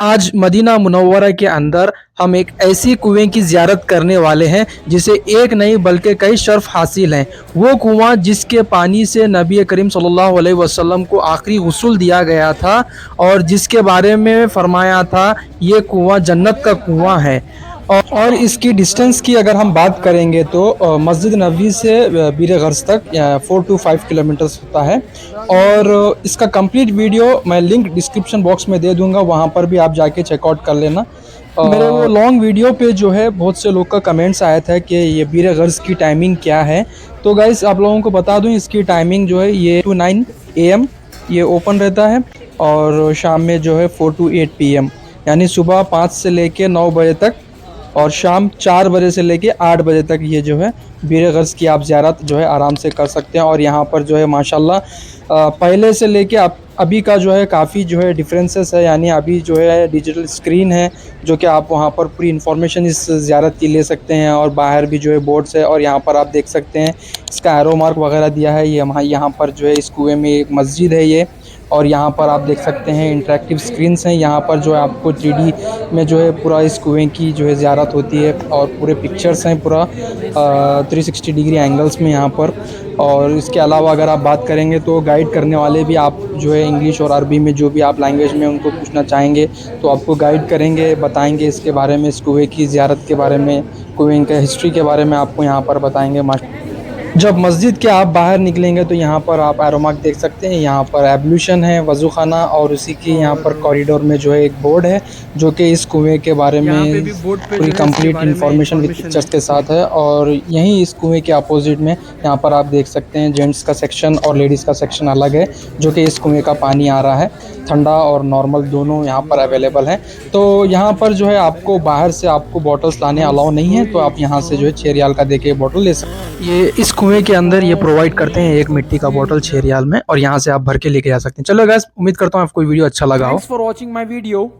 आज Medina Munawwara के अंदर हम एक ऐसी कुएं की ज़ियारत करने वाले हैं जिसे एक नहीं बल्कि कई शर्फ हासिल हैं। वो कुआं जिसके पानी से नबी करीम सल्लल्लाहु अलैहि वसल्लम को आखिरी गुस्ल दिया गया था और जिसके बारे में फरमाया था ये कुआं जन्नत का कुआं है। और इसकी डिस्टेंस की अगर हम बात करेंगे तो मस्जिद नबवी से बीर गर्ज तक 4 to 5 किलोमीटर्स होता है। और इसका कंप्लीट वीडियो मैं लिंक डिस्क्रिप्शन बॉक्स में दे दूंगा, वहाँ पर भी आप जाके चेकआउट कर लेना। मेरे वो लॉन्ग वीडियो पे जो है बहुत से लोग का कमेंट्स आया था कि ये बीर गर्ज की टाइमिंग क्या है। तो गाइस आप लोगों को बता दूं, इसकी टाइमिंग जो है ये 2 to 9 AM ये ओपन रहता है और शाम में जो है 4 to 8 PM, यानी सुबह 5 से लेके 9 बजे तक और शाम 4 बजे से लेके 8 बजे तक ये जो है बीर गर्ज की आप ज़ियारत जो है आराम से कर सकते हैं। और यहाँ पर जो है माशाल्लाह पहले से लेके अभी का जो है काफ़ी जो है डिफरेंसेस है, यानी अभी जो है डिजिटल स्क्रीन है जो कि आप वहाँ पर पूरी इन्फॉर्मेशन इस ज़ियारत की ले सकते हैं। और बाहर भी जो है बोर्ड्स है और यहाँ पर आप देख सकते हैं इसका एरो मार्क वगैरह दिया है। ये यहाँ पर जो है इस कुएँ में एक मस्जिद है ये, और यहाँ पर आप देख सकते हैं इंटरेक्टिव स्क्रीन्स हैं। यहाँ पर जो है आपको 3D में जो है पूरा इस कुएं की जो है ज़ियारत होती है और पूरे पिक्चर्स हैं पूरा 360 डिग्री एंगल्स में यहाँ पर। और इसके अलावा अगर आप बात करेंगे तो गाइड करने वाले भी आप जो है इंग्लिश और अरबी में जो भी आप लैंग्वेज में उनको पूछना चाहेंगे तो आपको गाइड करेंगे, बताएंगे इसके बारे में, इस कुएं की ज़ियारत के बारे में, कुएं के हिस्ट्री के बारे में आपको यहाँ पर बताएंगे। जब मस्जिद के आप बाहर निकलेंगे तो यहाँ पर आप एरो मार्क देख सकते हैं, यहाँ पर एब्लूशन है, वज़ू खाना, और उसी की यहाँ पर कॉरिडोर में जो है एक बोर्ड है जो कि इस कुएं के बारे में पूरी कंप्लीट इन्फॉर्मेशन विद पिक्चर्स के साथ है। और यहीं इस कुएं के अपोजिट में यहाँ पर आप देख सकते हैं जेंट्स का सेक्शन और लेडीज़ का सेक्शन अलग है, जो कि इस कुएं का पानी आ रहा है, ठंडा और नॉर्मल दोनों यहाँ पर अवेलेबल हैं। तो यहाँ पर जो है आपको बाहर से आपको बॉटल्स लाने अलाउ नहीं है, तो आप यहाँ से जो है 6 रियाल का देके बॉटल ले सकते हैं। ये इस कुएं के अंदर ये प्रोवाइड करते हैं एक मिट्टी का बोतल 6 रियाल में, और यहाँ से आप भर के लेके जा सकते हैं। चलो गाइस, उम्मीद करता हूँ आपको वीडियो अच्छा लगा हो। Thanks for watching my video.